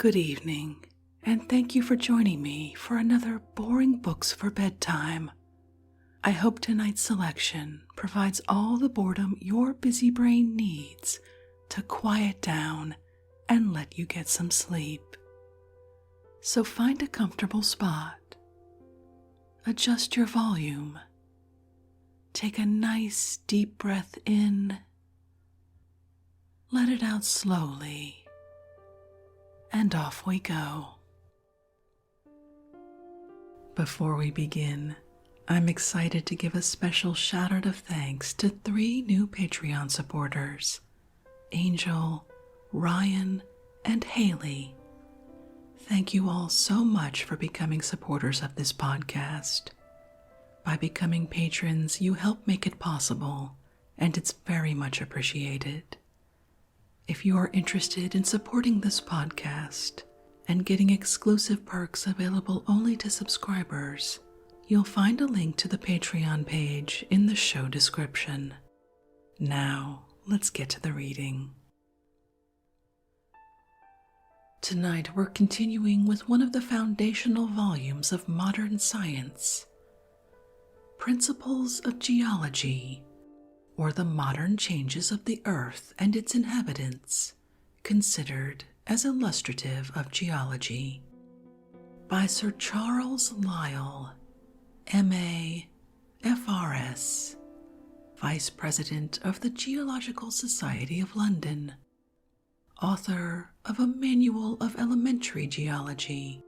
Good evening, and thank you for joining me for another Boring Books for Bedtime. I hope tonight's selection provides all the boredom your busy brain needs to quiet down and let you get some sleep. So find a comfortable spot, adjust your volume, take a nice deep breath in, let it out slowly, and off we go. Before we begin, I'm excited to give a special shout out of thanks to 3 new Patreon supporters, Angel, Ryan, and Haley. Thank you all so much for becoming supporters of this podcast. By becoming patrons, you help make it possible, and it's very much appreciated. If you are interested in supporting this podcast and getting exclusive perks available only to subscribers, you'll find a link to the Patreon page in the show description. Now, let's get to the reading. Tonight, we're continuing with one of the foundational volumes of modern science, Principles of Geology, or the Modern Changes of the Earth and its Inhabitants, considered as illustrative of geology, by Sir Charles Lyell, M.A., F.R.S., Vice President of the Geological Society of London, author of A Manual of Elementary Geology,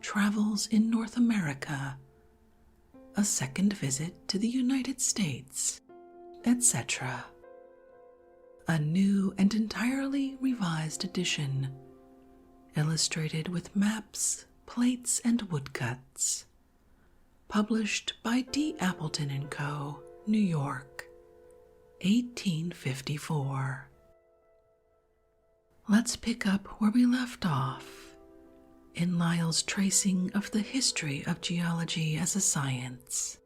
Travels in North America, A Second Visit to the United States, etc. A new and entirely revised edition, illustrated with maps, plates, and woodcuts. Published by D. Appleton & Co., New York, 1854. Let's pick up where we left off, in Lyell's tracing of the history of geology as a science.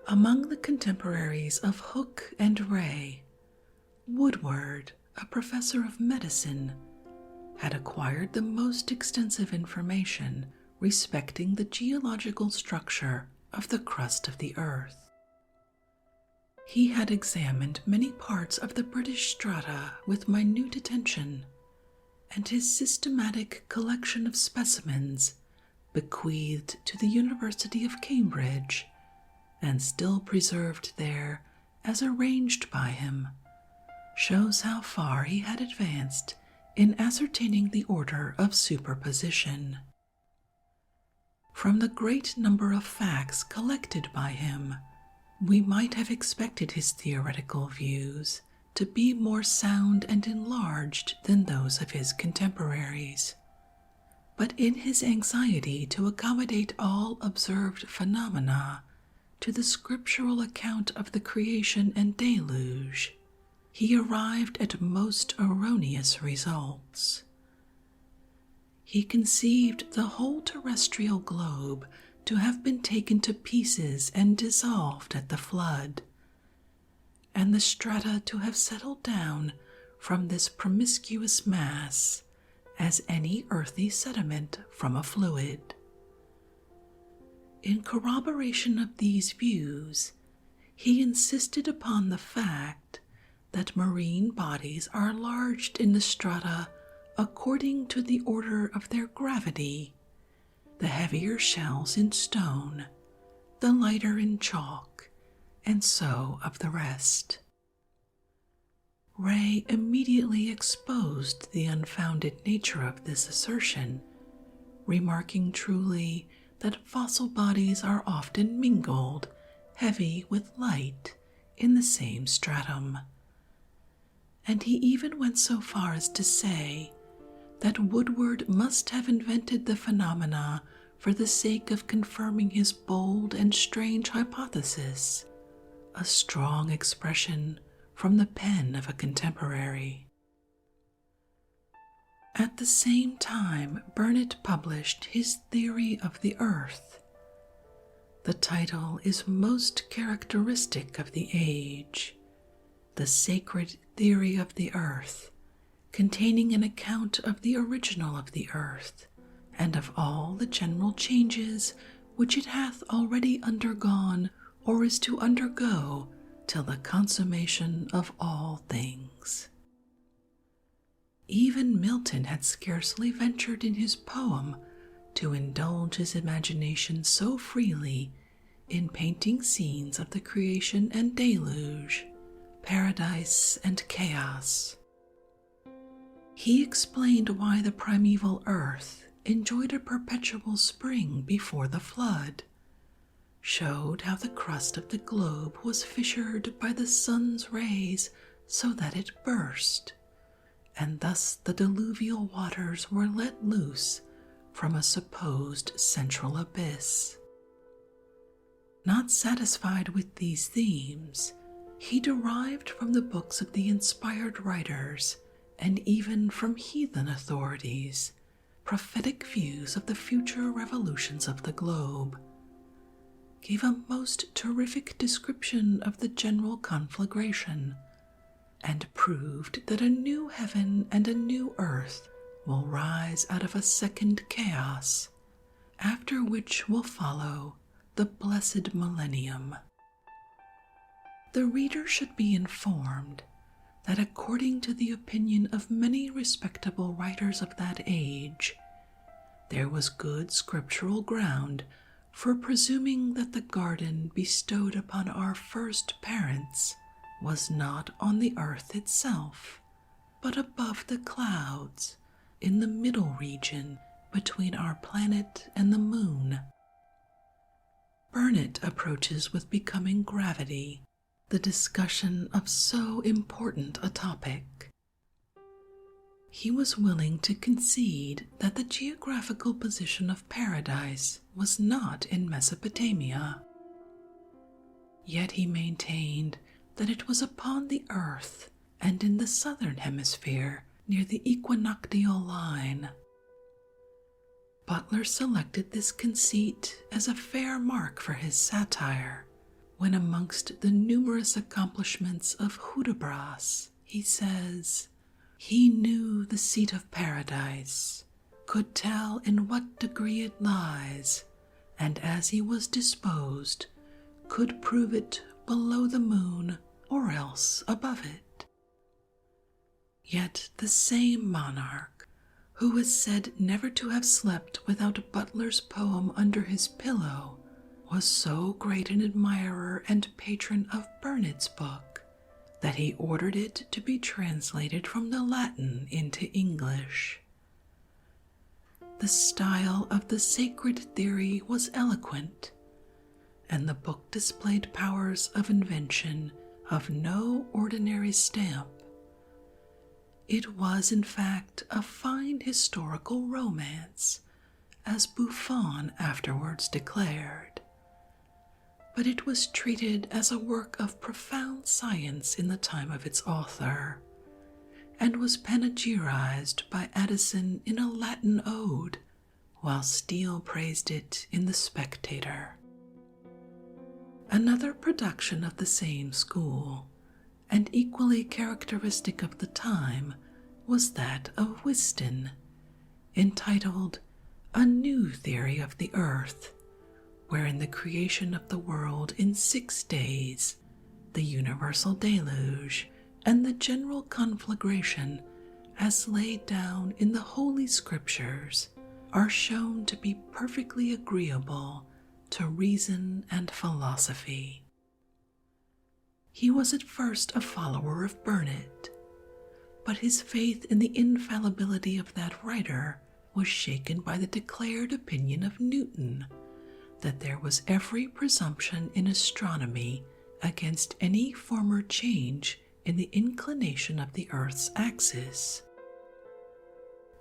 Among the contemporaries of Hooke and Ray, Woodward, a professor of medicine, had acquired the most extensive information respecting the geological structure of the crust of the earth. He had examined many parts of the British strata with minute attention, and his systematic collection of specimens, bequeathed to the University of Cambridge, and still preserved there as arranged by him, shows how far he had advanced in ascertaining the order of superposition. From the great number of facts collected by him, we might have expected his theoretical views to be more sound and enlarged than those of his contemporaries. But in his anxiety to accommodate all observed phenomena to the scriptural account of the creation and deluge, he arrived at most erroneous results. He conceived the whole terrestrial globe to have been taken to pieces and dissolved at the flood, and the strata to have settled down from this promiscuous mass as any earthy sediment from a fluid. In corroboration of these views, he insisted upon the fact that marine bodies are enlarged in the strata according to the order of their gravity, the heavier shells in stone, the lighter in chalk, and so of the rest. Ray immediately exposed the unfounded nature of this assertion, remarking truly that fossil bodies are often mingled, heavy with light, in the same stratum. And he even went so far as to say that Woodward must have invented the phenomena for the sake of confirming his bold and strange hypothesis, a strong expression from the pen of a contemporary. At the same time, Burnet published his Theory of the Earth. The title is most characteristic of the age, The Sacred Theory of the Earth, containing an account of the original of the earth, and of all the general changes which it hath already undergone or is to undergo till the consummation of all things. Even Milton had scarcely ventured in his poem to indulge his imagination so freely in painting scenes of the creation and deluge, paradise and chaos. He explained why the primeval earth enjoyed a perpetual spring before the flood, showed how the crust of the globe was fissured by the sun's rays so that it burst, and thus the diluvial waters were let loose from a supposed central abyss. Not satisfied with these themes, he derived from the books of the inspired writers, and even from heathen authorities, prophetic views of the future revolutions of the globe, gave a most terrific description of the general conflagration, and proved that a new heaven and a new earth will rise out of a second chaos, after which will follow the blessed millennium. The reader should be informed that according to the opinion of many respectable writers of that age, there was good scriptural ground for presuming that the garden bestowed upon our first parents was not on the earth itself, but above the clouds, in the middle region between our planet and the moon. Burnet approaches with becoming gravity the discussion of so important a topic. He was willing to concede that the geographical position of paradise was not in Mesopotamia. Yet he maintained that it was upon the earth and in the southern hemisphere near the equinoctial line. Butler selected this conceit as a fair mark for his satire, when amongst the numerous accomplishments of Hudibras, he says, "He knew the seat of paradise, could tell in what degree it lies, and as he was disposed, could prove it below the moon or else above it." Yet the same monarch, who is said never to have slept without Butler's poem under his pillow, was so great an admirer and patron of Burnet's book that he ordered it to be translated from the Latin into English. The style of the Sacred Theory was eloquent, and the book displayed powers of invention of no ordinary stamp. It was, in fact, a fine historical romance, as Buffon afterwards declared. But it was treated as a work of profound science in the time of its author, and was panegyrized by Addison in a Latin ode, while Steele praised it in The Spectator. Another production of the same school, and equally characteristic of the time, was that of Whiston, entitled A New Theory of the Earth, wherein the creation of the world in 6 days, the universal deluge, and the general conflagration, as laid down in the Holy Scriptures, are shown to be perfectly agreeable to reason and philosophy. He was at first a follower of Burnet, but his faith in the infallibility of that writer was shaken by the declared opinion of Newton that there was every presumption in astronomy against any former change in the inclination of the earth's axis.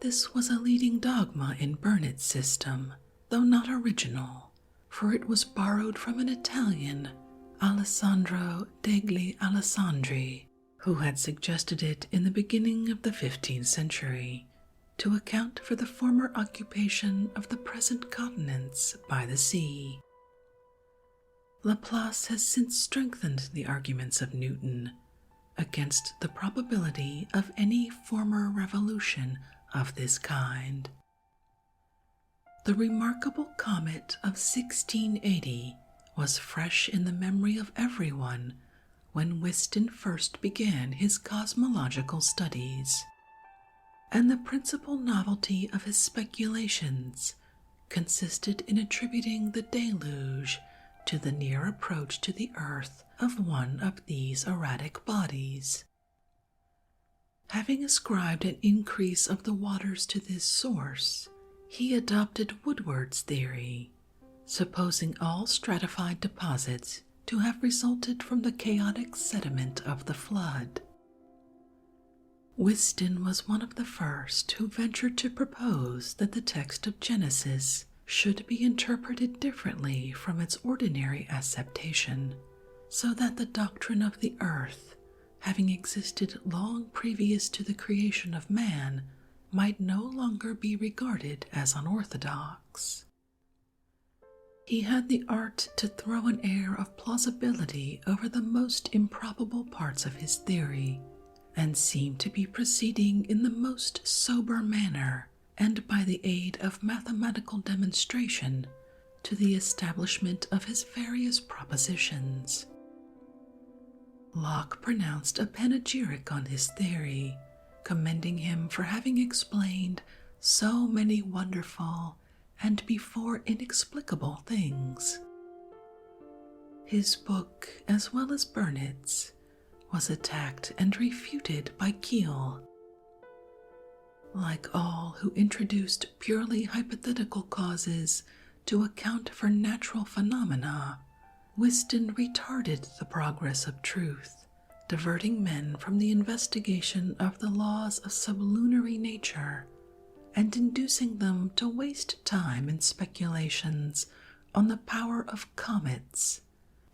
This was a leading dogma in Burnet's system, though not original, for it was borrowed from an Italian, Alessandro degli Alessandri, who had suggested it in the beginning of the 15th century to account for the former occupation of the present continents by the sea. Laplace has since strengthened the arguments of Newton, against the probability of any former revolution of this kind. The remarkable comet of 1680 was fresh in the memory of everyone when Whiston first began his cosmological studies, and the principal novelty of his speculations consisted in attributing the deluge to the near approach to the earth of one of these erratic bodies. Having ascribed an increase of the waters to this source, he adopted Woodward's theory, supposing all stratified deposits to have resulted from the chaotic sediment of the flood. Whiston was one of the first who ventured to propose that the text of Genesis should be interpreted differently from its ordinary acceptation, so that the doctrine of the earth, having existed long previous to the creation of man, might no longer be regarded as unorthodox. He had the art to throw an air of plausibility over the most improbable parts of his theory, and seemed to be proceeding in the most sober manner and by the aid of mathematical demonstration to the establishment of his various propositions. Locke pronounced a panegyric on his theory, commending him for having explained so many wonderful and before inexplicable things. His book, as well as Burnet's, was attacked and refuted by Keele. Like all who introduced purely hypothetical causes to account for natural phenomena, Whiston retarded the progress of truth, diverting men from the investigation of the laws of sublunary nature and inducing them to waste time in speculations on the power of comets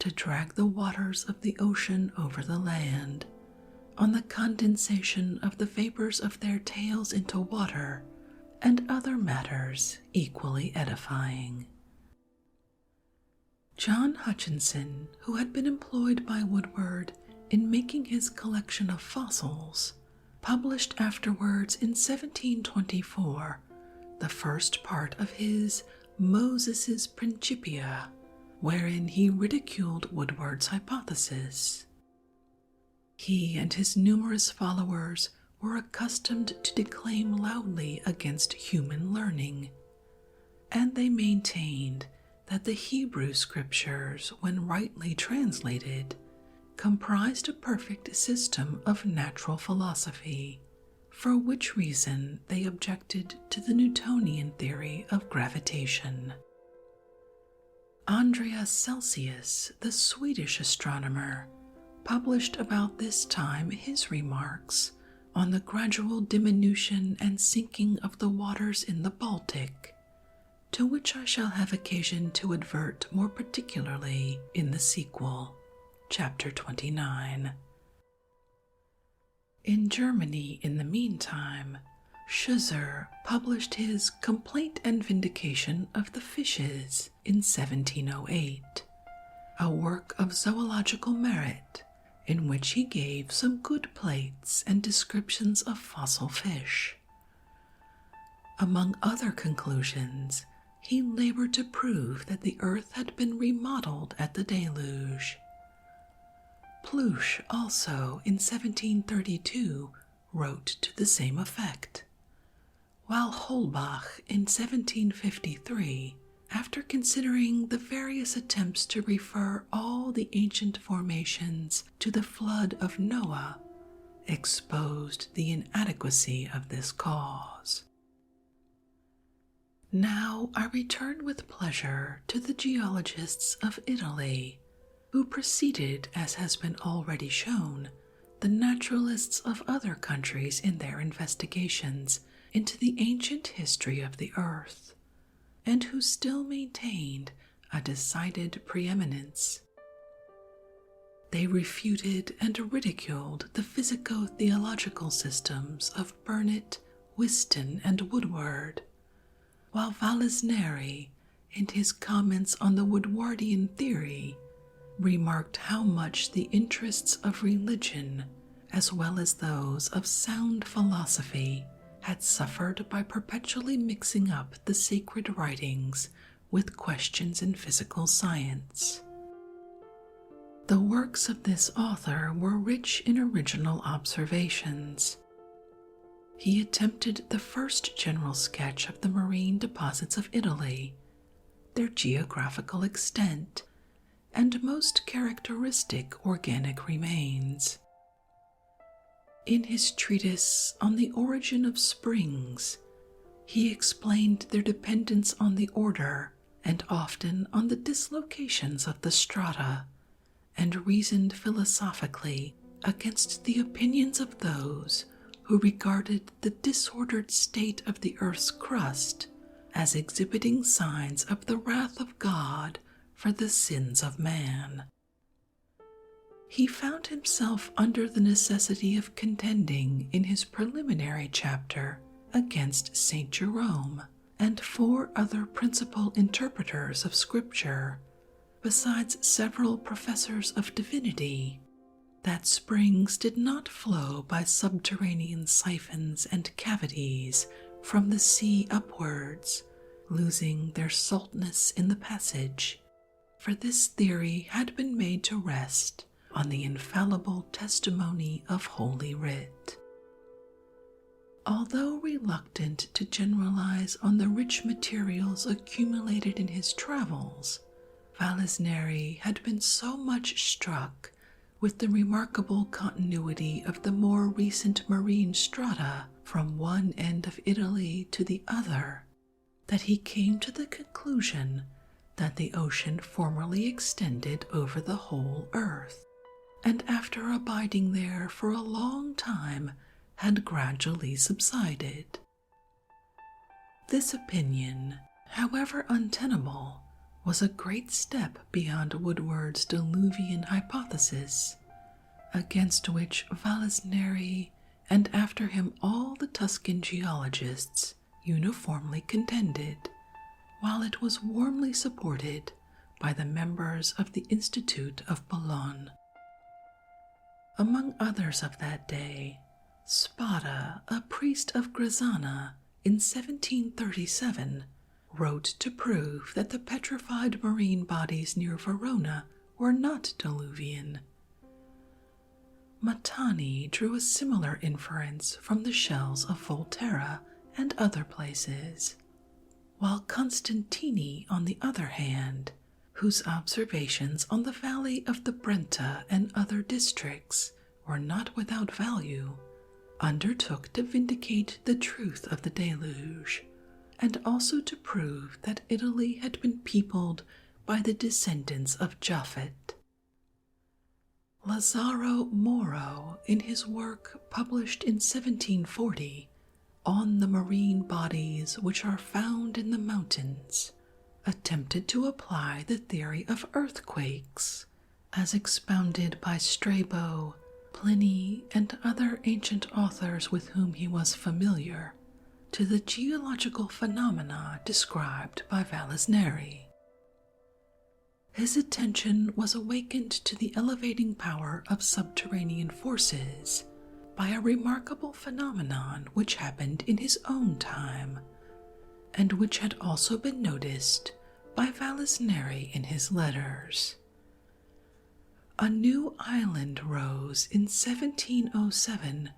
to drag the waters of the ocean over the land, on the condensation of the vapors of their tails into water, and other matters equally edifying. John Hutchinson, who had been employed by Woodward in making his collection of fossils, published afterwards in 1724 the first part of his Moses's Principia, wherein he ridiculed Woodward's hypothesis. He and his numerous followers were accustomed to declaim loudly against human learning, and they maintained that the Hebrew scriptures, when rightly translated, comprised a perfect system of natural philosophy, for which reason they objected to the Newtonian theory of gravitation. Andreas Celsius, the Swedish astronomer, published about this time his remarks on the gradual diminution and sinking of the waters in the Baltic, to which I shall have occasion to advert more particularly in the sequel, chapter 29. In Germany, in the meantime, Schützer published his Complaint and Vindication of the Fishes in 1708, a work of zoological merit, in which he gave some good plates and descriptions of fossil fish. Among other conclusions, he labored to prove that the earth had been remodeled at the deluge. Pluche also, in 1732, wrote to the same effect, while Holbach, in 1753, after considering the various attempts to refer all the ancient formations to the flood of Noah, exposed the inadequacy of this cause. Now I return with pleasure to the geologists of Italy, who preceded, as has been already shown, the naturalists of other countries in their investigations into the ancient history of the earth, and who still maintained a decided preeminence. They refuted and ridiculed the physico-theological systems of Burnet, Whiston, and Woodward, while Vallisneri, in his comments on the Woodwardian theory, remarked how much the interests of religion as well as those of sound philosophy, had suffered by perpetually mixing up the sacred writings with questions in physical science. The works of this author were rich in original observations. He attempted the first general sketch of the marine deposits of Italy, their geographical extent, and most characteristic organic remains. In his treatise on the origin of springs, he explained their dependence on the order and often on the dislocations of the strata, and reasoned philosophically against the opinions of those who regarded the disordered state of the earth's crust as exhibiting signs of the wrath of God for the sins of man. He found himself under the necessity of contending in his preliminary chapter against St. Jerome and 4 other principal interpreters of Scripture, besides several professors of divinity, that springs did not flow by subterranean siphons and cavities from the sea upwards, losing their saltness in the passage, for this theory had been made to rest on the infallible testimony of Holy Writ. Although reluctant to generalize on the rich materials accumulated in his travels, Vallisneri had been so much struck with the remarkable continuity of the more recent marine strata from one end of Italy to the other, that he came to the conclusion that the ocean formerly extended over the whole earth, and after abiding there for a long time had gradually subsided. This opinion, however untenable, was a great step beyond Woodward's diluvian hypothesis, against which Vallisneri and after him all the Tuscan geologists uniformly contended, while it was warmly supported by the members of the Institute of Bologna. Among others of that day, Spada, a priest of Grisana, in 1737, wrote to prove that the petrified marine bodies near Verona were not diluvian. Matani drew a similar inference from the shells of Volterra and other places, while Constantini, on the other hand, whose observations on the valley of the Brenta and other districts were not without value, undertook to vindicate the truth of the deluge, and also to prove that Italy had been peopled by the descendants of Japhet. Lazzaro Moro, in his work published in 1740 on the marine bodies which are found in the mountains, attempted to apply the theory of earthquakes, as expounded by Strabo, Pliny, and other ancient authors with whom he was familiar, to the geological phenomena described by Vallisneri. His attention was awakened to the elevating power of subterranean forces by a remarkable phenomenon which happened in his own time, and which had also been noticed by Vallisneri in his letters. A new island rose in 1707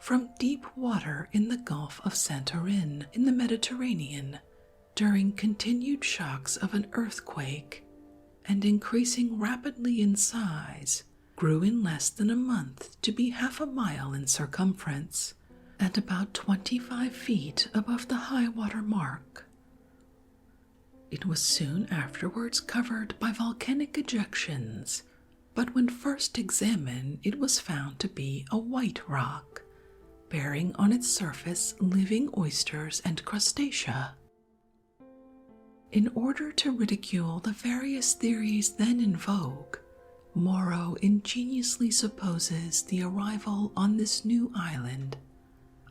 from deep water in the Gulf of Santorin in the Mediterranean during continued shocks of an earthquake, and increasing rapidly in size, grew in less than a month to be half a mile in circumference and about 25 feet above the high water mark. It was soon afterwards covered by volcanic ejections, but when first examined it was found to be a white rock, bearing on its surface living oysters and crustacea. In order to ridicule the various theories then in vogue, Moro ingeniously supposes the arrival on this new island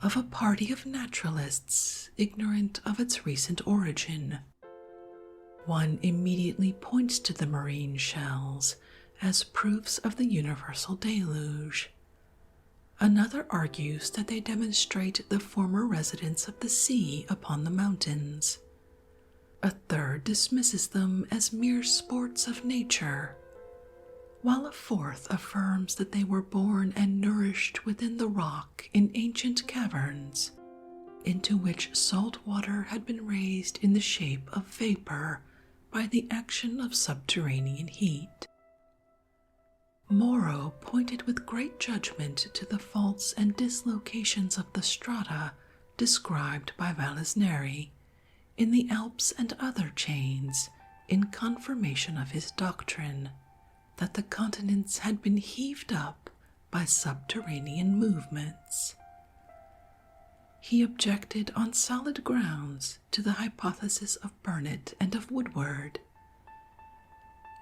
of a party of naturalists ignorant of its recent origin. One immediately points to the marine shells as proofs of the universal deluge. Another argues that they demonstrate the former residence of the sea upon the mountains. A third dismisses them as mere sports of nature, while a fourth affirms that they were born and nourished within the rock in ancient caverns, into which salt water had been raised in the shape of vapor by the action of subterranean heat. Morrow pointed with great judgment to the faults and dislocations of the strata described by Vallisneri in the Alps and other chains, in confirmation of his doctrine that the continents had been heaved up by subterranean movements. He objected on solid grounds to the hypothesis of Burnet and of Woodward.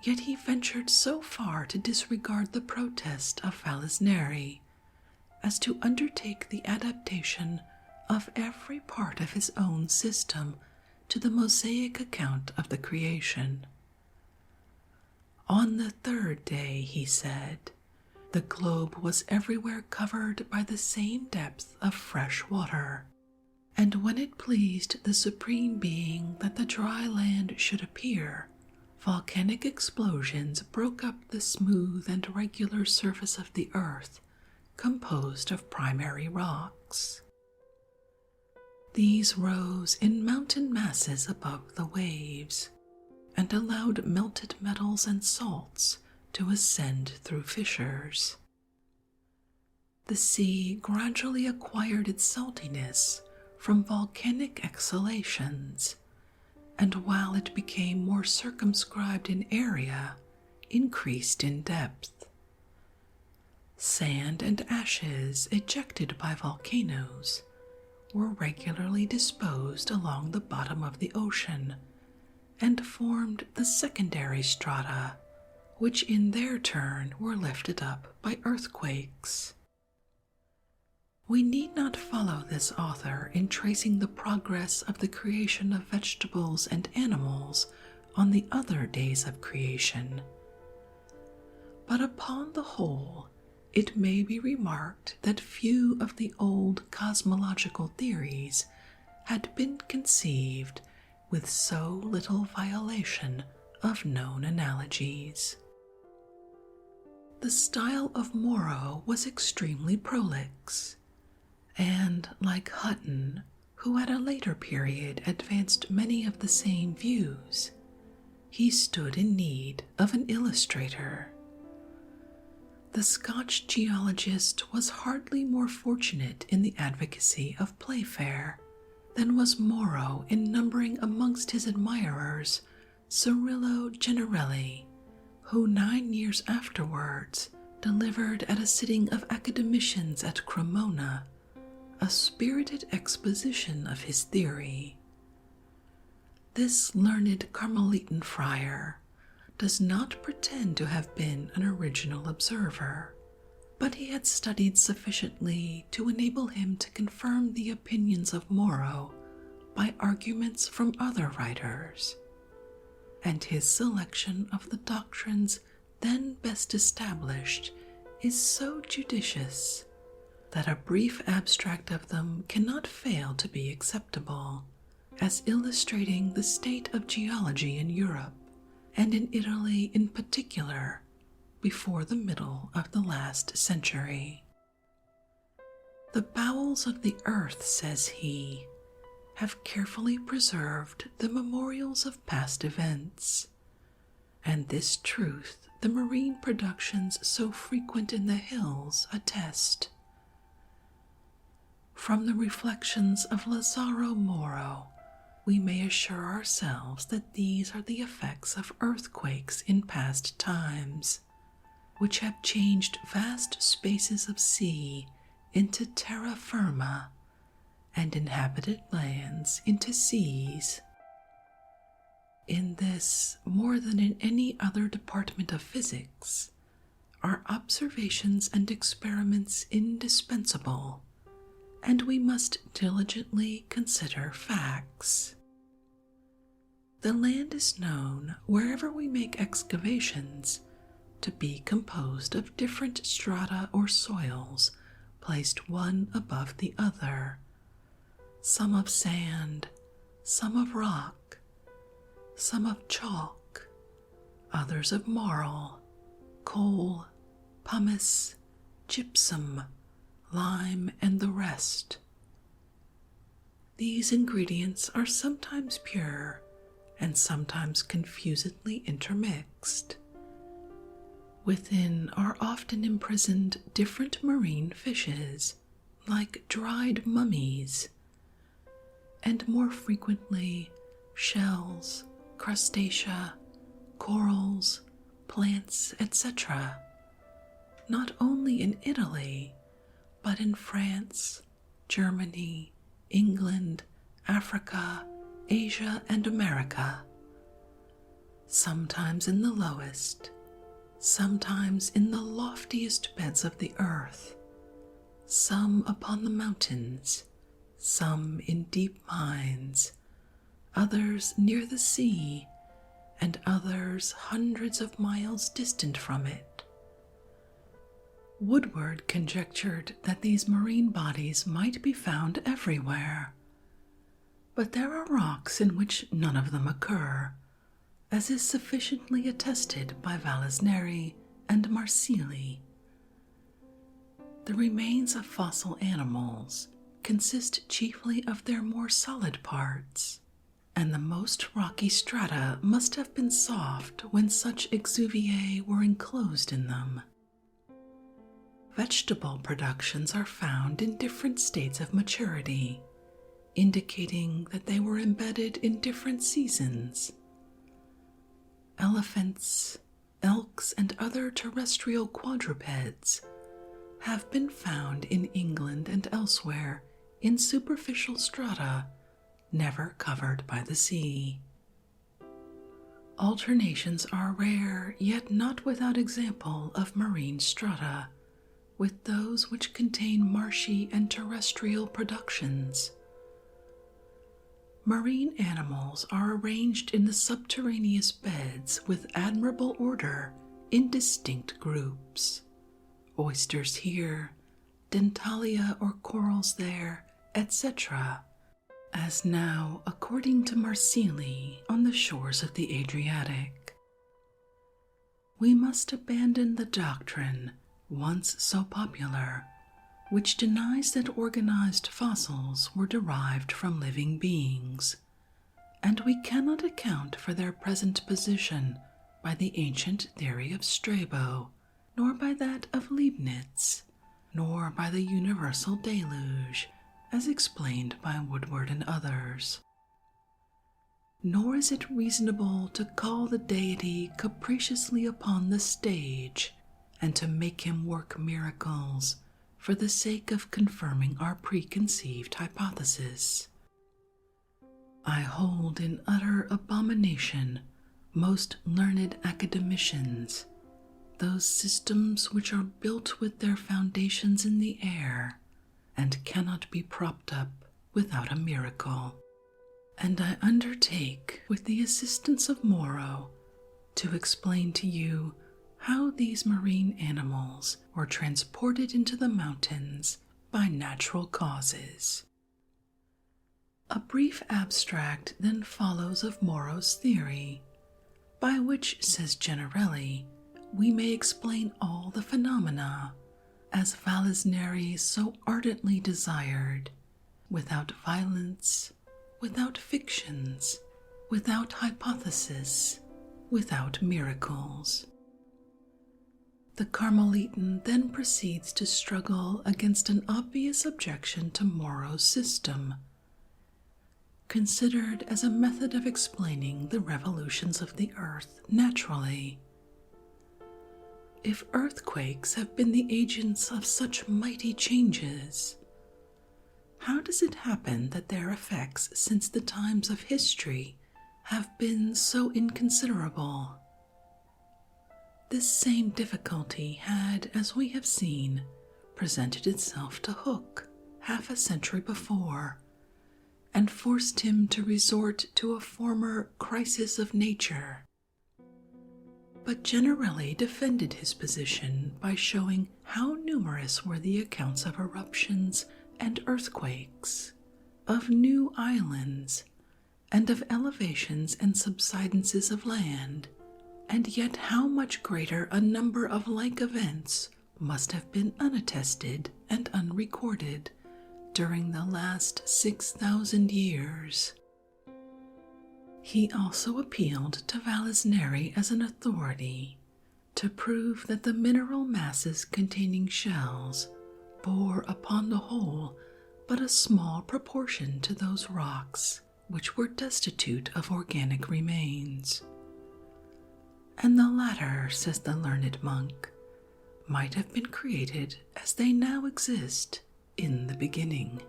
Yet he ventured so far to disregard the protest of Vallisneri as to undertake the adaptation of every part of his own system to the Mosaic account of the creation. On the third day, he said, the globe was everywhere covered by the same depth of fresh water, and when it pleased the Supreme Being that the dry land should appear, volcanic explosions broke up the smooth and regular surface of the earth, composed of primary rocks. These rose in mountain masses above the waves, and allowed melted metals and salts to ascend through fissures. The sea gradually acquired its saltiness from volcanic exhalations, and while it became more circumscribed in area, increased in depth. Sand and ashes ejected by volcanoes were regularly disposed along the bottom of the ocean and formed the secondary strata, which in their turn were lifted up by earthquakes. We need not follow this author in tracing the progress of the creation of vegetables and animals on the other days of creation. But upon the whole, it may be remarked that few of the old cosmological theories had been conceived with so little violation of known analogies. The style of Morrow was extremely prolix, and, like Hutton, who at a later period advanced many of the same views, he stood in need of an illustrator. The Scotch geologist was hardly more fortunate in the advocacy of Playfair than was Morrow in numbering amongst his admirers Cirillo Generelli, who 9 years afterwards delivered at a sitting of academicians at Cremona a spirited exposition of his theory. This learned Carmelitan friar does not pretend to have been an original observer, but he had studied sufficiently to enable him to confirm the opinions of Morrow by arguments from other writers, and his selection of the doctrines then best established is so judicious that a brief abstract of them cannot fail to be acceptable, as illustrating the state of geology in Europe, and in Italy in particular, before the middle of the last century. The bowels of the earth, says he, have carefully preserved the memorials of past events, and this truth the marine productions so frequent in the hills attest. From the reflections of Lazzaro Morrow, we may assure ourselves that these are the effects of earthquakes in past times, which have changed vast spaces of sea into terra firma, and inhabited lands into seas. In this, more than in any other department of physics, are observations and experiments indispensable, and we must diligently consider facts. The land is known, wherever we make excavations, to be composed of different strata or soils placed one above the other, some of sand, some of rock, some of chalk, others of marl, coal, pumice, gypsum, lime, and the rest. These ingredients are sometimes pure and sometimes confusedly intermixed. Within are often imprisoned different marine fishes, like dried mummies, and more frequently shells, crustacea, corals, plants, etc., not only in Italy, but in France, Germany, England, Africa, Asia, and America, sometimes in the lowest, sometimes in the loftiest beds of the earth, some upon the mountains, some in deep mines, others near the sea, and others hundreds of miles distant from it. Woodward conjectured that these marine bodies might be found everywhere, but there are rocks in which none of them occur, as is sufficiently attested by Vallisneri and Marsili. The remains of fossil animals consist chiefly of their more solid parts, and the most rocky strata must have been soft when such exuviae were enclosed in them. Vegetable productions are found in different states of maturity, indicating that they were embedded in different seasons. Elephants, elks, and other terrestrial quadrupeds have been found in England and elsewhere in superficial strata never covered by the sea. Alternations are rare, yet not without example, of marine strata with those which contain marshy and terrestrial productions. Marine animals are arranged in the subterraneous beds with admirable order in distinct groups. Oysters here, dentalia or corals there, etc., as now, according to Marsili, on the shores of the Adriatic. We must abandon the doctrine, once so popular, which denies that organized fossils were derived from living beings, and we cannot account for their present position by the ancient theory of Strabo, nor by that of Leibniz, nor by the universal deluge, as explained by Woodward and others. Nor is it reasonable to call the deity capriciously upon the stage, and to make him work miracles for the sake of confirming our preconceived hypothesis. I hold in utter abomination, most learned academicians, those systems which are built with their foundations in the air, and cannot be propped up without a miracle. And I undertake, with the assistance of Moro, to explain to you how these marine animals were transported into the mountains by natural causes. A brief abstract then follows of Moro's theory, by which, says Generelli, we may explain all the phenomena, as Vallisneri so ardently desired, without violence, without fictions, without hypothesis, without miracles. The Carmelitan then proceeds to struggle against an obvious objection to Moro's system, considered as a method of explaining the revolutions of the earth naturally. If earthquakes have been the agents of such mighty changes, how does it happen that their effects since the times of history have been so inconsiderable? This same difficulty had, as we have seen, presented itself to Hooke half a century before, and forced him to resort to a former crisis of nature. but generally defended his position by showing how numerous were the accounts of eruptions and earthquakes, of new islands, and of elevations and subsidences of land, and yet how much greater a number of like events must have been unattested and unrecorded during the last 6,000 years. He also appealed to Vallisneri as an authority to prove that the mineral masses containing shells bore upon the whole but a small proportion to those rocks which were destitute of organic remains. And the latter, says the learned monk, might have been created as they now exist in the beginning.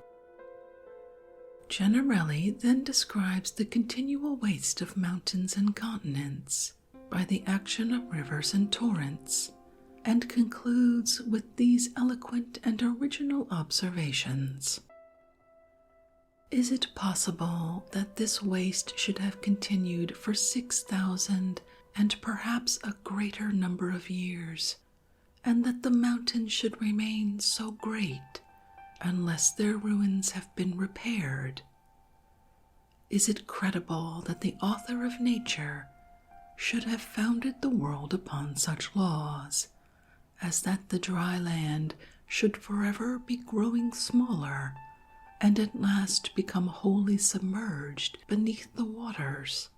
Generelli then describes the continual waste of mountains and continents by the action of rivers and torrents, and concludes with these eloquent and original observations. Is it possible that this waste should have continued for 6,000 and perhaps a greater number of years, and that the mountains should remain so great unless their ruins have been repaired? Is it credible that the author of nature should have founded the world upon such laws as that the dry land should forever be growing smaller and at last become wholly submerged beneath the waters?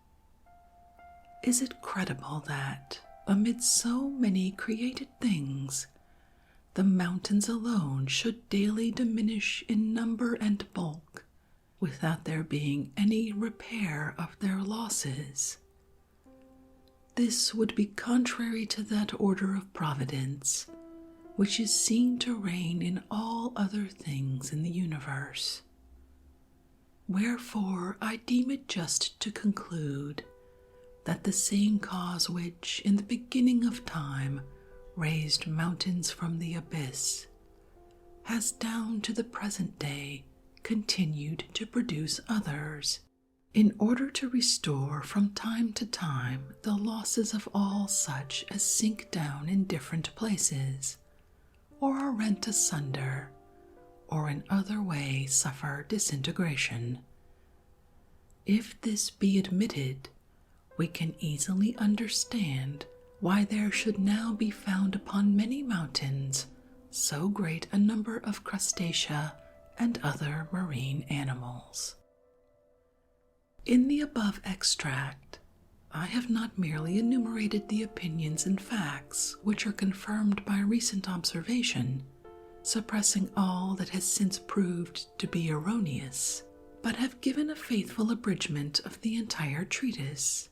Is it credible that, amid so many created things, the mountains alone should daily diminish in number and bulk, without there being any repair of their losses? This would be contrary to that order of providence which is seen to reign in all other things in the universe. Wherefore I deem it just to conclude that the same cause which, in the beginning of time, raised mountains from the abyss, has down to the present day continued to produce others, in order to restore from time to time the losses of all such as sink down in different places, or are rent asunder, or in other way suffer disintegration. If this be admitted, we can easily understand why there should now be found upon many mountains so great a number of crustacea and other marine animals. In the above extract, I have not merely enumerated the opinions and facts which are confirmed by recent observation, suppressing all that has since proved to be erroneous, but have given a faithful abridgment of the entire treatise,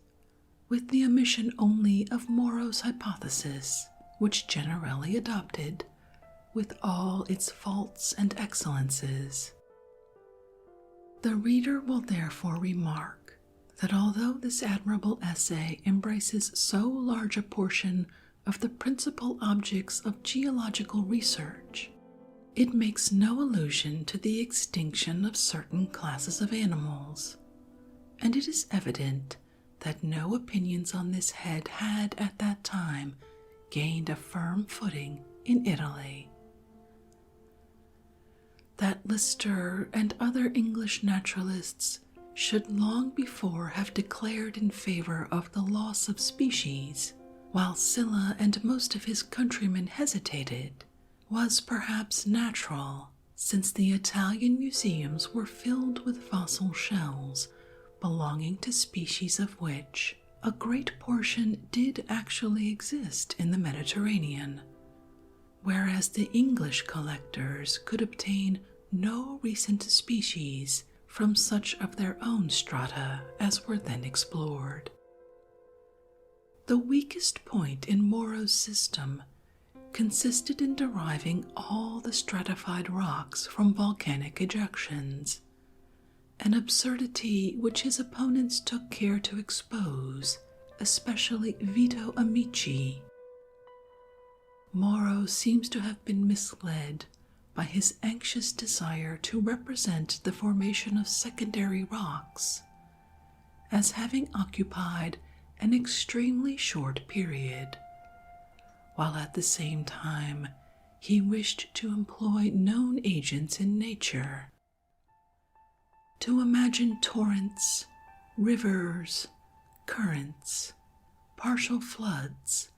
with the omission only of Moro's hypothesis, which Generelli adopted, with all its faults and excellences. The reader will therefore remark that although this admirable essay embraces so large a portion of the principal objects of geological research, it makes no allusion to the extinction of certain classes of animals, and it is evident that no opinions on this head had at that time gained a firm footing in Italy. That Lister and other English naturalists should long before have declared in favor of the loss of species, while Sylla and most of his countrymen hesitated, was perhaps natural, since the Italian museums were filled with fossil shells belonging to species of which a great portion did actually exist in the Mediterranean, whereas the English collectors could obtain no recent species from such of their own strata as were then explored. The weakest point in Moro's system consisted in deriving all the stratified rocks from volcanic ejections, an absurdity which his opponents took care to expose, especially Vito Amici. Moro seems to have been misled by his anxious desire to represent the formation of secondary rocks as having occupied an extremely short period, while at the same time he wished to employ known agents in nature, to imagine torrents, rivers, currents, partial floods,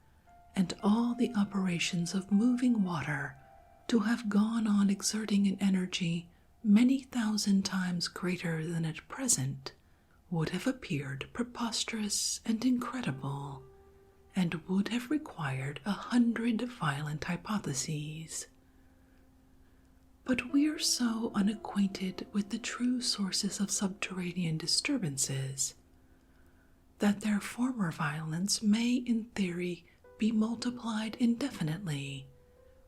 and all the operations of moving water to have gone on exerting an energy many thousand times greater than at present would have appeared preposterous and incredible, and would have required 100 violent hypotheses. But we are so unacquainted with the true sources of subterranean disturbances that their former violence may, in theory, be multiplied indefinitely,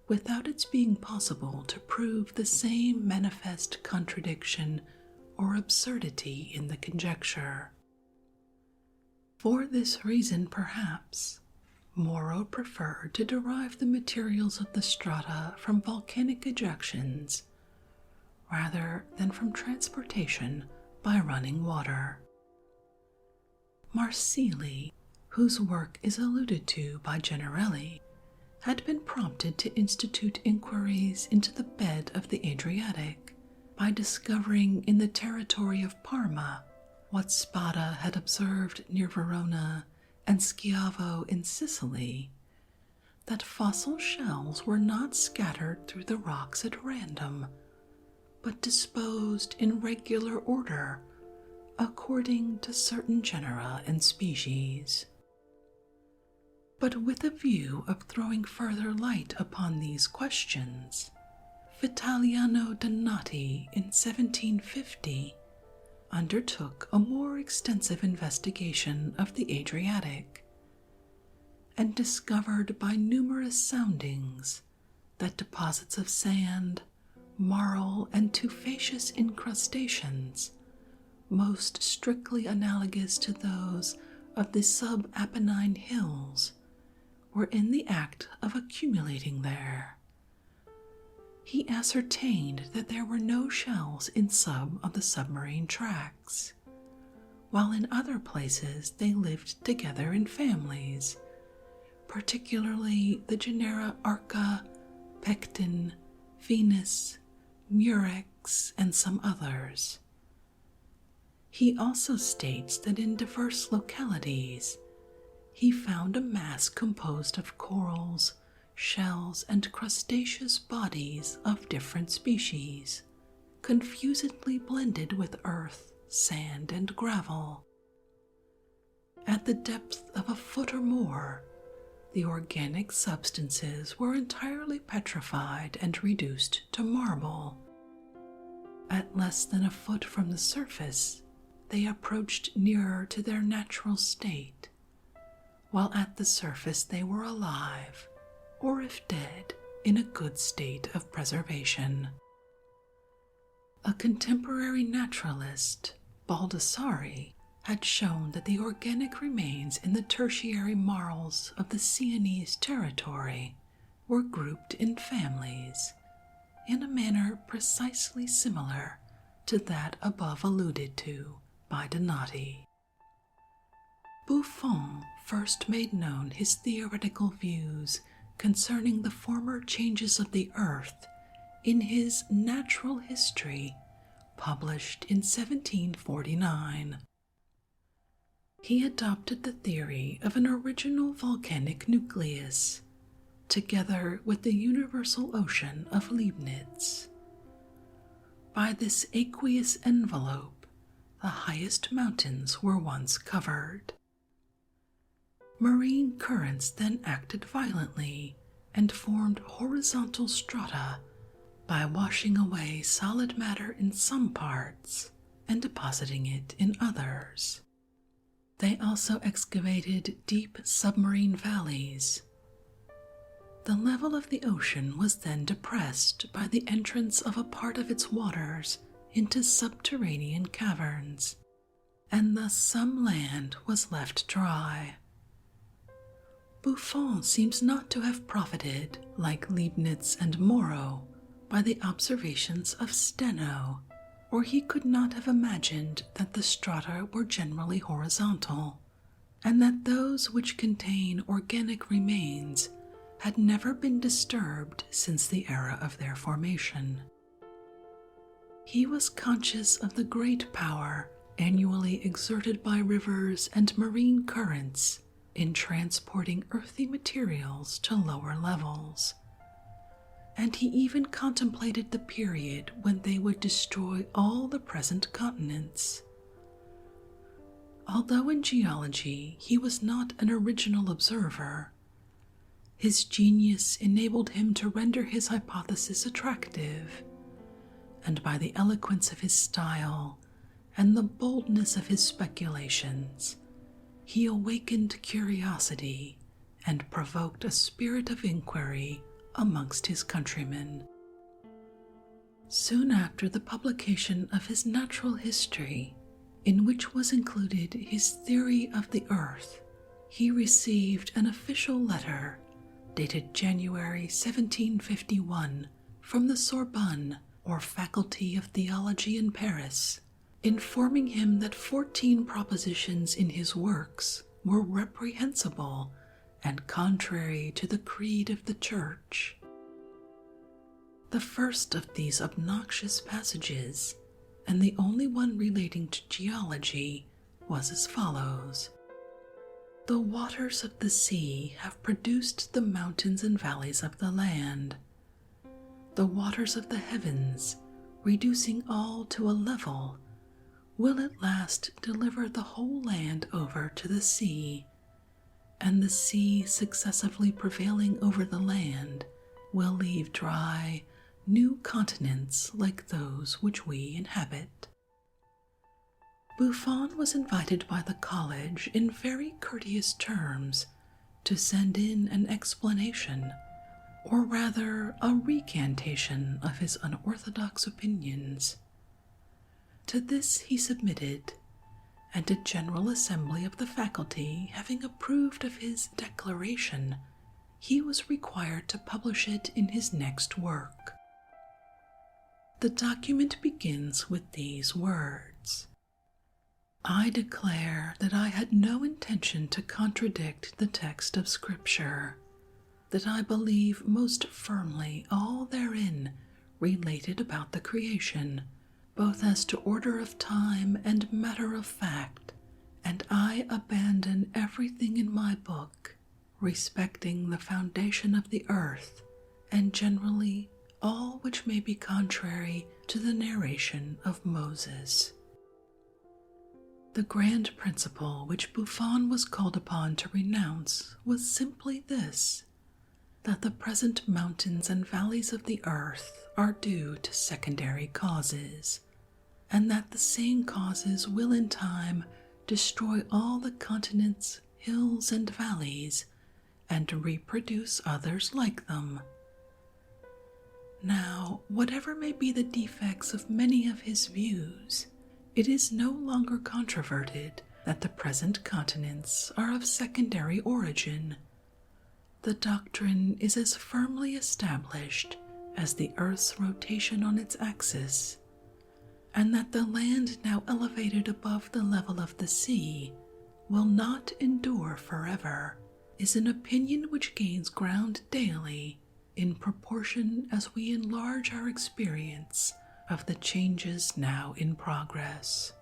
without its being possible to prove the same manifest contradiction or absurdity in the conjecture. For this reason, perhaps, Morrow preferred to derive the materials of the strata from volcanic ejections rather than from transportation by running water. Marsili, whose work is alluded to by Generelli, had been prompted to institute inquiries into the bed of the Adriatic by discovering in the territory of Parma what Spada had observed near Verona and Schiavo in Sicily, that fossil shells were not scattered through the rocks at random, but disposed in regular order according to certain genera and species. But with a view of throwing further light upon these questions, Vitaliano Donati in 1750 undertook a more extensive investigation of the Adriatic, and discovered by numerous soundings that deposits of sand, marl, and tufaceous incrustations, most strictly analogous to those of the sub-Apennine hills, were in the act of accumulating there. He ascertained that there were no shells in some of the submarine tracts, while in other places they lived together in families, particularly the genera Arca, Pecten, Venus, Murex, and some others. He also states that in diverse localities he found a mass composed of corals, shells, and crustaceous bodies of different species, confusedly blended with earth, sand, and gravel. At the depth of a foot or more, the organic substances were entirely petrified and reduced to marble. At less than a foot from the surface, they approached nearer to their natural state, while at the surface they were alive, or if dead, in a good state of preservation. A contemporary naturalist, Baldassari, had shown that the organic remains in the tertiary marls of the Sienese territory were grouped in families, in a manner precisely similar to that above alluded to by Donati. Buffon first made known his theoretical views concerning the former changes of the earth in his Natural History, published in 1749. He adopted the theory of an original volcanic nucleus, together with the universal ocean of Leibniz. By this aqueous envelope, the highest mountains were once covered. Marine currents then acted violently and formed horizontal strata by washing away solid matter in some parts and depositing it in others. They also excavated deep submarine valleys. The level of the ocean was then depressed by the entrance of a part of its waters into subterranean caverns, and thus some land was left dry. Buffon seems not to have profited, like Leibniz and Morrow, by the observations of Steno, or he could not have imagined that the strata were generally horizontal, and that those which contain organic remains had never been disturbed since the era of their formation. He was conscious of the great power annually exerted by rivers and marine currents in transporting earthy materials to lower levels, and he even contemplated the period when they would destroy all the present continents. Although in geology he was not an original observer, his genius enabled him to render his hypothesis attractive, and by the eloquence of his style and the boldness of his speculations, he awakened curiosity and provoked a spirit of inquiry amongst his countrymen. Soon after the publication of his Natural History, in which was included his theory of the earth, he received an official letter dated January 1751 from the Sorbonne, or Faculty of Theology in Paris, informing him that 14 propositions in his works were reprehensible and contrary to the creed of the Church. The first of these obnoxious passages, and the only one relating to geology, was as follows: "The waters of the sea have produced the mountains and valleys of the land. The waters of the heavens, reducing all to a level, will at last deliver the whole land over to the sea, and the sea successively prevailing over the land will leave dry new continents like those which we inhabit." Buffon was invited by the college in very courteous terms to send in an explanation, or rather a recantation, of his unorthodox opinions. To this he submitted, and a general assembly of the faculty having approved of his declaration, he was required to publish it in his next work. The document begins with these words: "I declare that I had no intention to contradict the text of Scripture, that I believe most firmly all therein related about the creation, both as to order of time and matter of fact, and I abandon everything in my book respecting the foundation of the earth, and generally all which may be contrary to the narration of Moses." The grand principle which Buffon was called upon to renounce was simply this: that the present mountains and valleys of the earth are due to secondary causes, and that the same causes will in time destroy all the continents, hills, and valleys, and reproduce others like them. Now, whatever may be the defects of many of his views, it is no longer controverted that the present continents are of secondary origin. The doctrine is as firmly established as the earth's rotation on its axis, and that the land now elevated above the level of the sea will not endure forever is an opinion which gains ground daily in proportion as we enlarge our experience of the changes now in progress.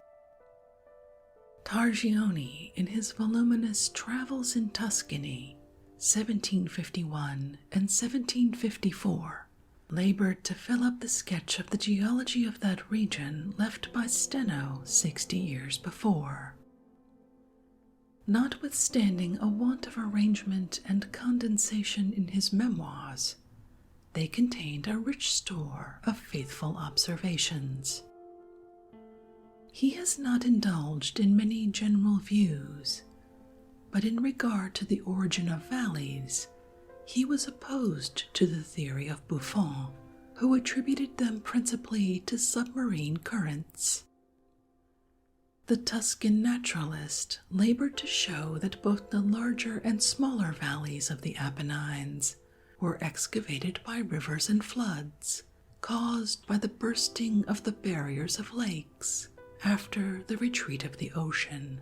Targioni, in his voluminous Travels in Tuscany, 1751 and 1754, labored to fill up the sketch of the geology of that region left by Steno 60 years before. Notwithstanding a want of arrangement and condensation in his memoirs, they contained a rich store of faithful observations. He has not indulged in many general views, but in regard to the origin of valleys, he was opposed to the theory of Buffon, who attributed them principally to submarine currents. The Tuscan naturalist labored to show that both the larger and smaller valleys of the Apennines were excavated by rivers and floods, caused by the bursting of the barriers of lakes after the retreat of the ocean.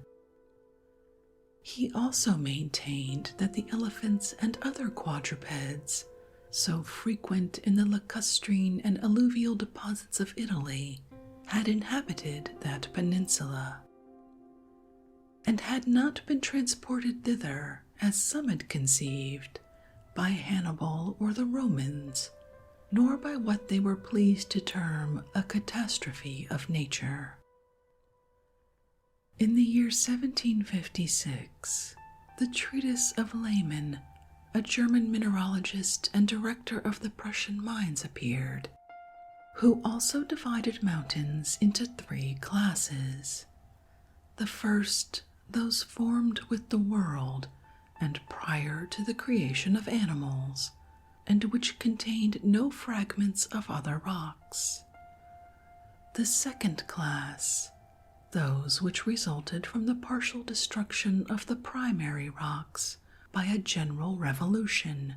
He also maintained that the elephants and other quadrupeds, so frequent in the lacustrine and alluvial deposits of Italy, had inhabited that peninsula, and had not been transported thither, as some had conceived, by Hannibal or the Romans, nor by what they were pleased to term a catastrophe of nature. In the year 1756, the treatise of Lehmann, a German mineralogist and director of the Prussian mines, appeared, who also divided mountains into three classes. The first, those formed with the world and prior to the creation of animals, and which contained no fragments of other rocks. The second class, those which resulted from the partial destruction of the primary rocks by a general revolution,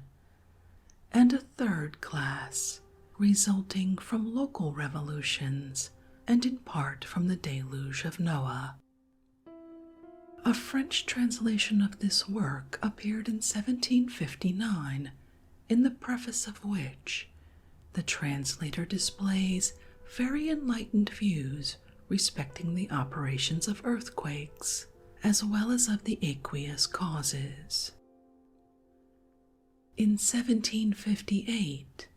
and a third class, resulting from local revolutions and in part from the deluge of Noah. A French translation of this work appeared in 1759, in the preface of which the translator displays very enlightened views respecting the operations of earthquakes, as well as of the aqueous causes. In 1758,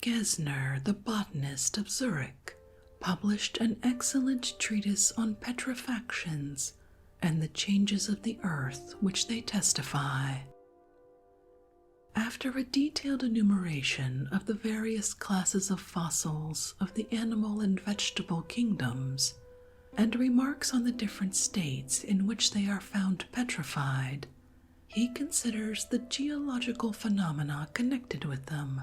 Gesner, the botanist of Zurich, published an excellent treatise on petrifactions and the changes of the earth which they testify. After a detailed enumeration of the various classes of fossils of the animal and vegetable kingdoms, and remarks on the different states in which they are found petrified, he considers the geological phenomena connected with them,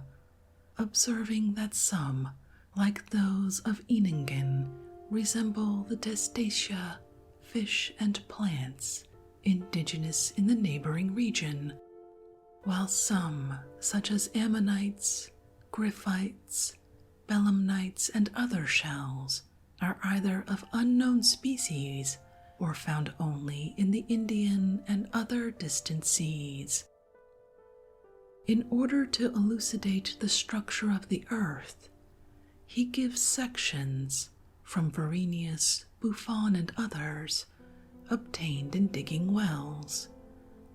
observing that some, like those of Ehningen, resemble the testacea, fish and plants indigenous in the neighboring region, while some, such as ammonites, gryphites, belemnites, and other shells, are either of unknown species or found only in the Indian and other distant seas. In order to elucidate the structure of the earth, he gives sections from Varenius, Buffon, and others, obtained in digging wells,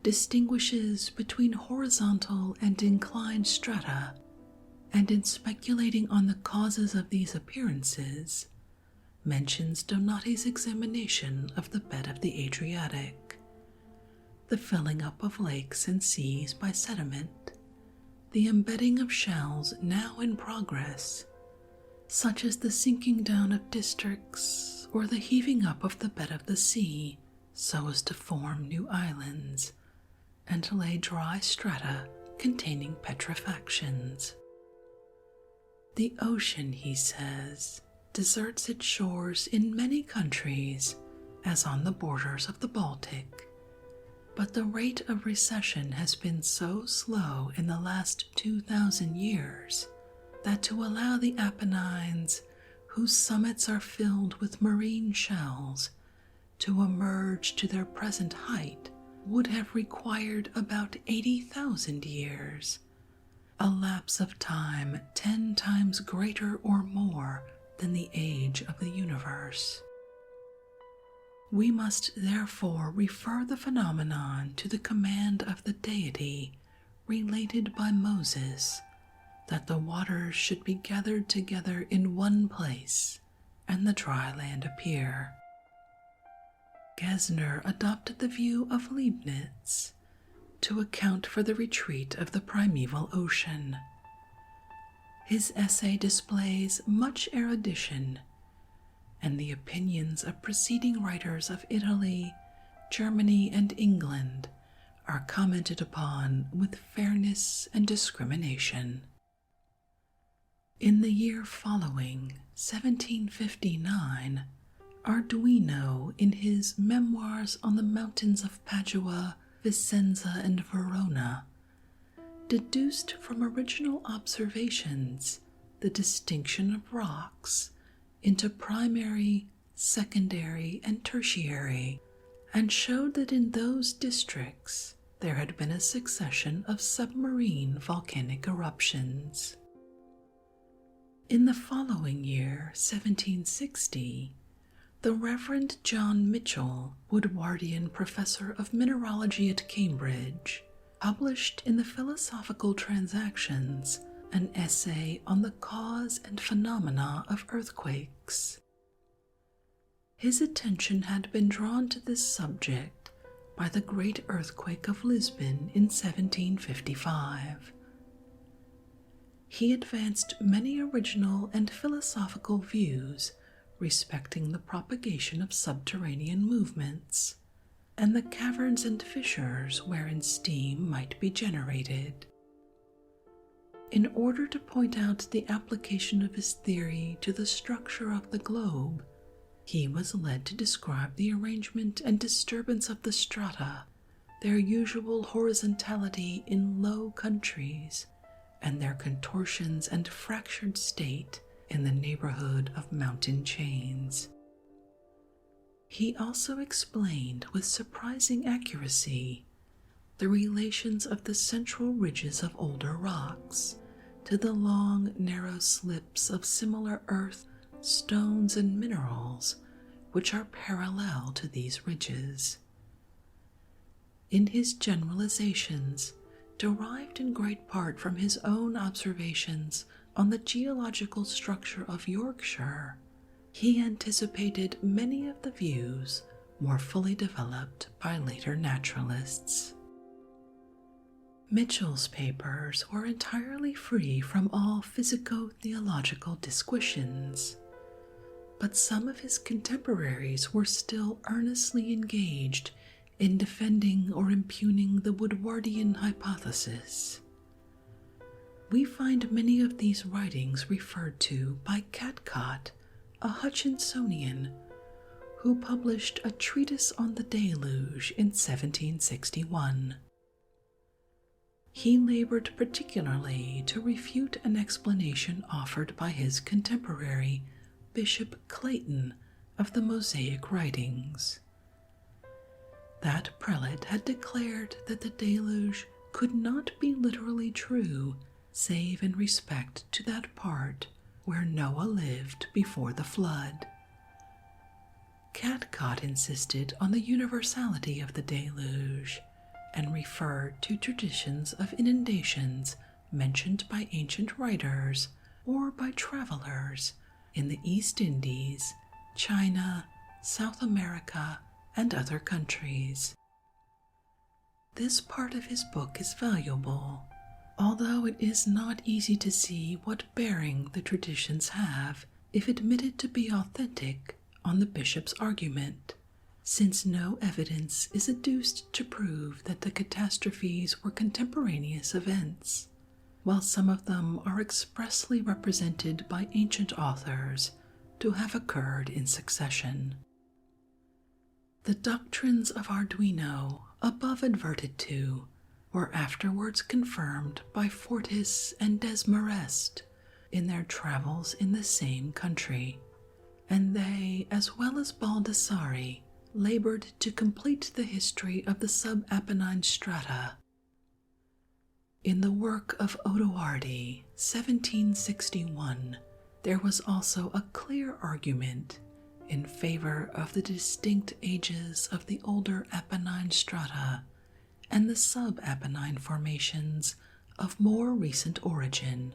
distinguishes between horizontal and inclined strata, and in speculating on the causes of these appearances, mentions Donati's examination of the bed of the Adriatic, the filling up of lakes and seas by sediment, the embedding of shells now in progress, such as the sinking down of districts or the heaving up of the bed of the sea so as to form new islands and lay dry strata containing petrifactions. The ocean, he says, deserts its shores in many countries, as on the borders of the Baltic, but the rate of recession has been so slow in the last 2,000 years that to allow the Apennines, whose summits are filled with marine shells, to emerge to their present height would have required about 80,000 years, a lapse of time 10 times greater or more than the age of the universe. We must therefore refer the phenomenon to the command of the deity related by Moses, that the waters should be gathered together in one place and the dry land appear. Gesner adopted the view of Leibniz to account for the retreat of the primeval ocean. His essay displays much erudition, and the opinions of preceding writers of Italy, Germany, and England are commented upon with fairness and discrimination. In the year following, 1759, Arduino, in his Memoirs on the Mountains of Padua, Vicenza, and Verona, deduced from original observations the distinction of rocks into primary, secondary, and tertiary, and showed that in those districts there had been a succession of submarine volcanic eruptions. In the following year, 1760, the Reverend John Mitchell, Woodwardian Professor of Mineralogy at Cambridge, published in the Philosophical Transactions an essay on the cause and phenomena of earthquakes. His attention had been drawn to this subject by the great earthquake of Lisbon in 1755. He advanced many original and philosophical views respecting the propagation of subterranean movements and the caverns and fissures wherein steam might be generated. In order to point out the application of his theory to the structure of the globe, he was led to describe the arrangement and disturbance of the strata, their usual horizontality in low countries, and their contortions and fractured state in the neighborhood of mountain chains. He also explained with surprising accuracy the relations of the central ridges of older rocks to the long, narrow slips of similar earth, stones, and minerals which are parallel to these ridges. In his generalizations, derived in great part from his own observations on the geological structure of Yorkshire, he anticipated many of the views more fully developed by later naturalists. Mitchell's papers were entirely free from all physico-theological disquisitions, but some of his contemporaries were still earnestly engaged in defending or impugning the Woodwardian hypothesis. We find many of these writings referred to by Cathcart, a Hutchinsonian, who published a treatise on the deluge in 1761. He labored particularly to refute an explanation offered by his contemporary, Bishop Clayton, of the Mosaic writings. That prelate had declared that the deluge could not be literally true save in respect to that part where Noah lived before the flood. Cathcart insisted on the universality of the deluge and referred to traditions of inundations mentioned by ancient writers or by travelers in the East Indies, China, South America, and other countries. This part of his book is valuable, although it is not easy to see what bearing the traditions have, if admitted to be authentic, on the bishop's argument, since no evidence is adduced to prove that the catastrophes were contemporaneous events, while some of them are expressly represented by ancient authors to have occurred in succession. The doctrines of Arduino, above adverted to, were afterwards confirmed by Fortis and Desmarest in their travels in the same country, and they, as well as Baldassari, labored to complete the history of the sub-Apennine strata. In the work of Odoardi, 1761, there was also a clear argument in favor of the distinct ages of the older Apennine strata and the sub-Apennine formations of more recent origin.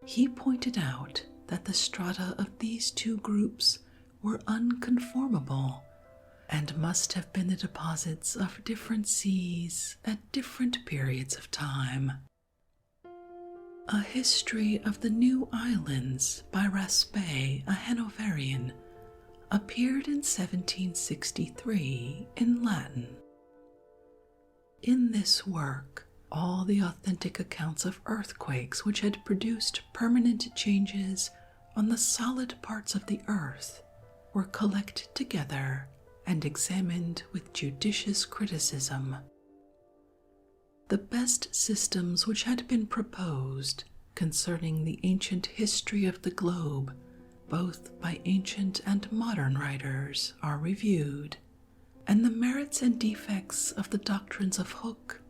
He pointed out that the strata of these two groups were unconformable and must have been the deposits of different seas at different periods of time. A History of the New Islands by Raspail, a Hanoverian, appeared in 1763 in Latin. In this work, all the authentic accounts of earthquakes which had produced permanent changes on the solid parts of the earth were collected together and examined with judicious criticism. The best systems which had been proposed concerning the ancient history of the globe, both by ancient and modern writers, are reviewed, and the merits and defects of the doctrines of Hooke,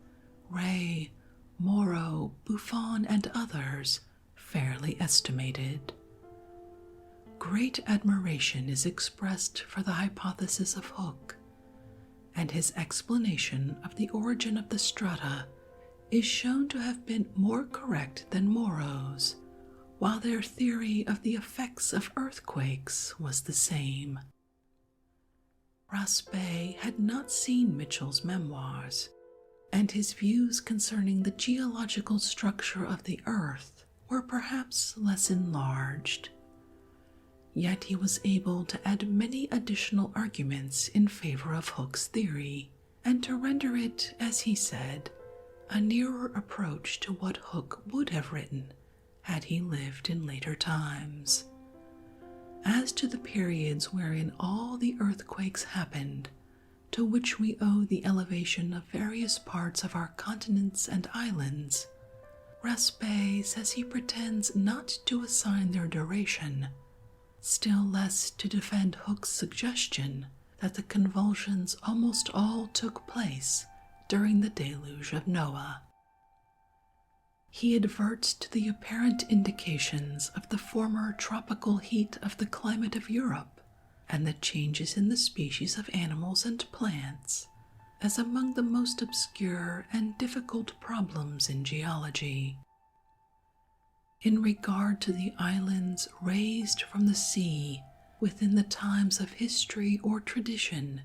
Ray, Morrow, Buffon, and others fairly estimated. Great admiration is expressed for the hypothesis of Hooke, and his explanation of the origin of the strata is shown to have been more correct than Morrow's, while their theory of the effects of earthquakes was the same. Raspe had not seen Mitchell's memoirs, and his views concerning the geological structure of the earth were perhaps less enlarged. Yet he was able to add many additional arguments in favor of Hooke's theory, and to render it, as he said, a nearer approach to what Hooke would have written had he lived in later times. As to the periods wherein all the earthquakes happened, to which we owe the elevation of various parts of our continents and islands, Raspe says he pretends not to assign their duration, still less to defend Hooke's suggestion that the convulsions almost all took place during the deluge of Noah. He adverts to the apparent indications of the former tropical heat of the climate of Europe and the changes in the species of animals and plants as among the most obscure and difficult problems in geology. In regard to the islands raised from the sea within the times of history or tradition,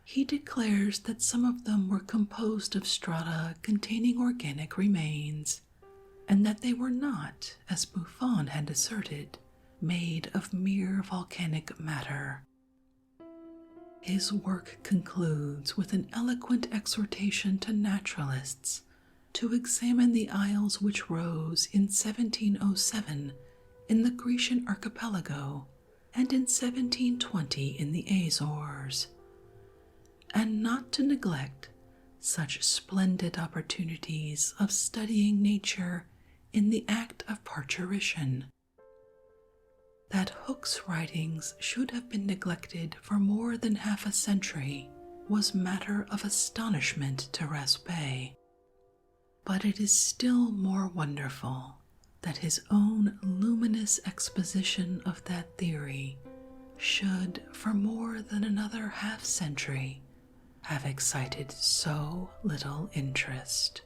he declares that some of them were composed of strata containing organic remains, and that they were not, as Buffon had asserted, made of mere volcanic matter. His work concludes with an eloquent exhortation to naturalists to examine the isles which rose in 1707 in the Grecian archipelago and in 1720 in the Azores, and not to neglect such splendid opportunities of studying nature in the act of parturition. That Hooke's writings should have been neglected for more than half a century was matter of astonishment to Raspe, but it is still more wonderful that his own luminous exposition of that theory should, for more than another half-century, have excited so little interest.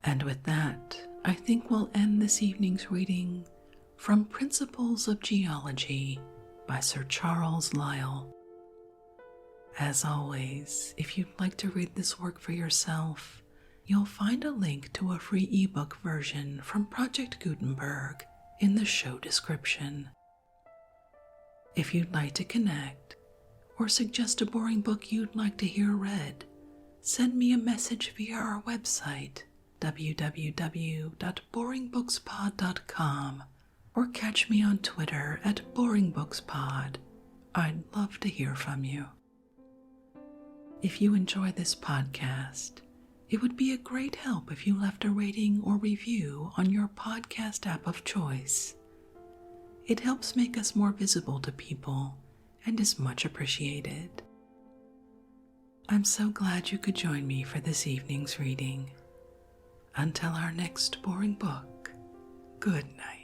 And with that, I think we'll end this evening's reading from Principles of Geology by Sir Charles Lyell. As always, if you'd like to read this work for yourself, you'll find a link to a free ebook version from Project Gutenberg in the show description. If you'd like to connect or suggest a boring book you'd like to hear read, send me a message via our website, www.boringbookspod.com, or catch me on Twitter at boringbookspod. I'd love to hear from you. If you enjoy this podcast, it would be a great help if you left a rating or review on your podcast app of choice. It helps make us more visible to people and is much appreciated. I'm so glad you could join me for this evening's reading. Until our next boring book, good night.